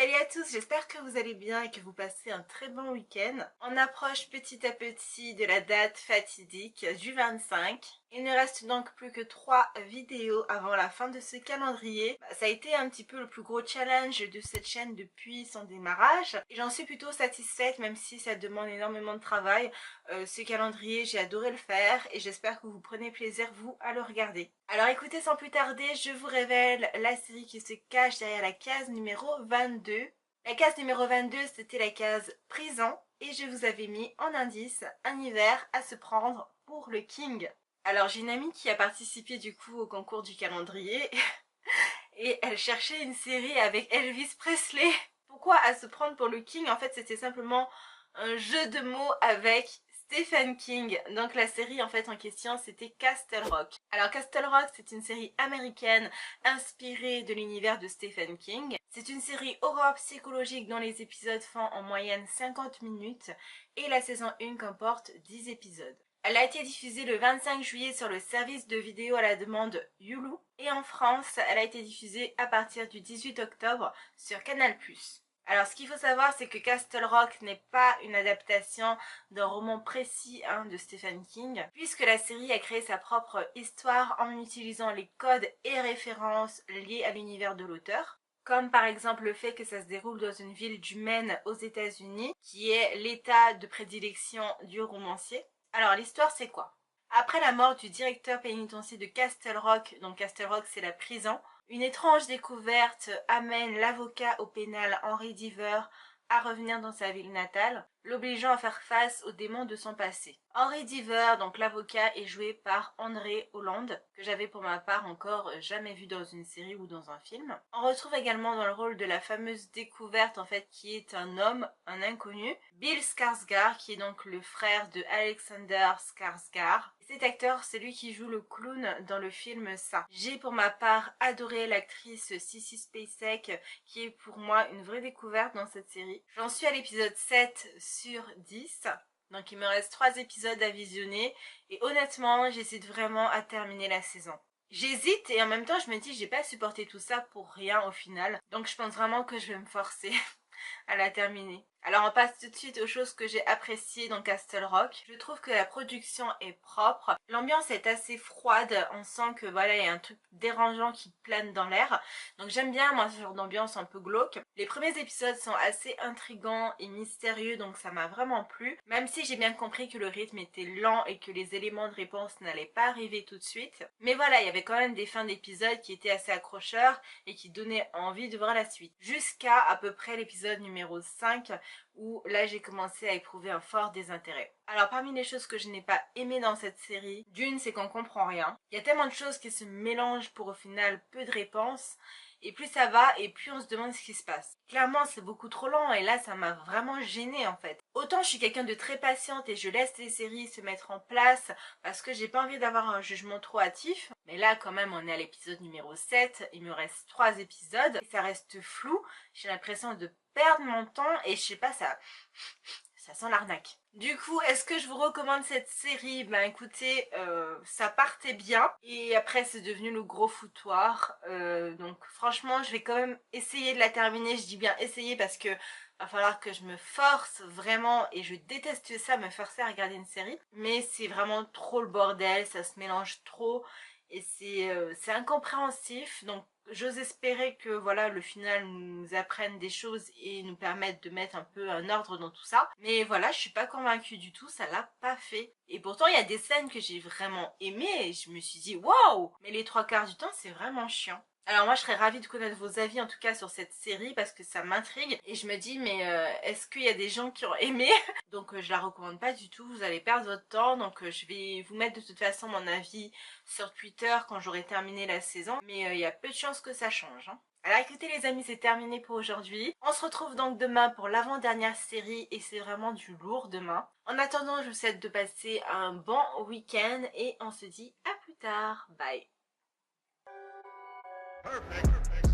Salut à tous, j'espère que vous allez bien et que vous passez un très bon week-end. On approche petit à petit de la date fatidique du 25. Il ne reste donc plus que 3 vidéos avant la fin de ce calendrier. Ça a été un petit peu le plus gros challenge de cette chaîne depuis son démarrage et j'en suis plutôt satisfaite même si ça demande énormément de travail. Ce calendrier, j'ai adoré le faire et j'espère que vous prenez plaisir vous à le regarder. Alors écoutez, sans plus tarder, je vous révèle la série qui se cache derrière la case numéro 22. La case numéro 22, c'était la case prison et je vous avais mis en indice un hiver à se prendre pour le King. Alors j'ai une amie qui a participé du coup au concours du calendrier et elle cherchait une série avec Elvis Presley. Pourquoi à se prendre pour le King? En fait c'était simplement un jeu de mots avec Stephen King. Donc la série en fait en question c'était Castle Rock. Alors Castle Rock c'est une série américaine inspirée de l'univers de Stephen King. C'est une série horreur psychologique dont les épisodes font en moyenne 50 minutes et la saison 1 comporte 10 épisodes. Elle a été diffusée le 25 juillet sur le service de vidéo à la demande Hulu et en France, elle a été diffusée à partir du 18 octobre sur Canal+. Alors ce qu'il faut savoir c'est que Castle Rock n'est pas une adaptation d'un roman précis de Stephen King, puisque la série a créé sa propre histoire en utilisant les codes et références liés à l'univers de l'auteur. Comme par exemple le fait que ça se déroule dans une ville du Maine aux États-Unis, qui est l'état de prédilection du romancier. Alors l'histoire c'est quoi? Après la mort du directeur pénitentiaire de Castle Rock, donc Castle Rock c'est la prison, une étrange découverte amène l'avocat au pénal Henry Deaver à revenir dans sa ville natale, l'obligeant à faire face aux démons de son passé. Henry Deaver, donc l'avocat, est joué par André Holland, que j'avais pour ma part encore jamais vu dans une série ou dans un film. On retrouve également dans le rôle de la fameuse découverte en fait qui est un homme, un inconnu, Bill Skarsgård, qui est donc le frère de Alexander Skarsgård. Cet acteur, c'est lui qui joue le clown dans le film Ça. J'ai pour ma part adoré l'actrice Sissy Spacek, qui est pour moi une vraie découverte dans cette série. J'en suis à l'épisode 7 sur 10. Donc il me reste 3 épisodes à visionner et honnêtement j'hésite vraiment à terminer la saison. J'hésite et en même temps je me dis j'ai pas supporté tout ça pour rien au final. Donc je pense vraiment que je vais me forcer à la terminer. Alors on passe tout de suite aux choses que j'ai appréciées dans Castle Rock. Je trouve que la production est propre. L'ambiance est assez froide. On sent que voilà, il y a un truc dérangeant qui plane dans l'air. Donc j'aime bien moi ce genre d'ambiance un peu glauque. Les premiers épisodes sont assez intrigants et mystérieux donc ça m'a vraiment plu. Même si j'ai bien compris que le rythme était lent et que les éléments de réponse n'allaient pas arriver tout de suite. Mais voilà, il y avait quand même des fins d'épisodes qui étaient assez accrocheurs et qui donnaient envie de voir la suite. Jusqu'à à peu près l'épisode numéro 5 où là j'ai commencé à éprouver un fort désintérêt. Alors parmi les choses que je n'ai pas aimé dans cette série, d'une c'est qu'on comprend rien. Il y a tellement de choses qui se mélangent pour au final peu de réponses. Et plus ça va et plus on se demande ce qui se passe. Clairement c'est beaucoup trop lent et là ça m'a vraiment gênée en fait. Autant je suis quelqu'un de très patiente et je laisse les séries se mettre en place parce que j'ai pas envie d'avoir un jugement trop hâtif. Mais là quand même on est à l'épisode numéro 7, il me reste 3 épisodes et ça reste flou. J'ai l'impression de perdre mon temps et je sais pas, ça sent l'arnaque. Du coup, est-ce que je vous recommande cette série? Ben écoutez, ça partait bien et après c'est devenu le gros foutoir. Donc franchement, je vais quand même essayer de la terminer. Je dis bien essayer parce que va falloir que je me force vraiment et je déteste ça, me forcer à regarder une série. Mais c'est vraiment trop le bordel, ça se mélange trop et c'est incompréhensif. Donc j'ose espérer que voilà le final nous apprenne des choses et nous permette de mettre un peu un ordre dans tout ça. Mais voilà, je suis pas convaincue du tout, ça l'a pas fait. Et pourtant il y a des scènes que j'ai vraiment aimées et je me suis dit waouh! Mais les 3 quarts du temps c'est vraiment chiant. Alors moi je serais ravie de connaître vos avis en tout cas sur cette série parce que ça m'intrigue et je me dis mais est-ce qu'il y a des gens qui ont aimé? Donc je la recommande pas du tout, vous allez perdre votre temps donc je vais vous mettre de toute façon mon avis sur Twitter quand j'aurai terminé la saison mais il y a peu de chances que ça change. Alors écoutez les amis, c'est terminé pour aujourd'hui. On se retrouve donc demain pour l'avant-dernière série et c'est vraiment du lourd demain. En attendant, je vous souhaite de passer un bon week-end et on se dit à plus tard. Bye. Perfect.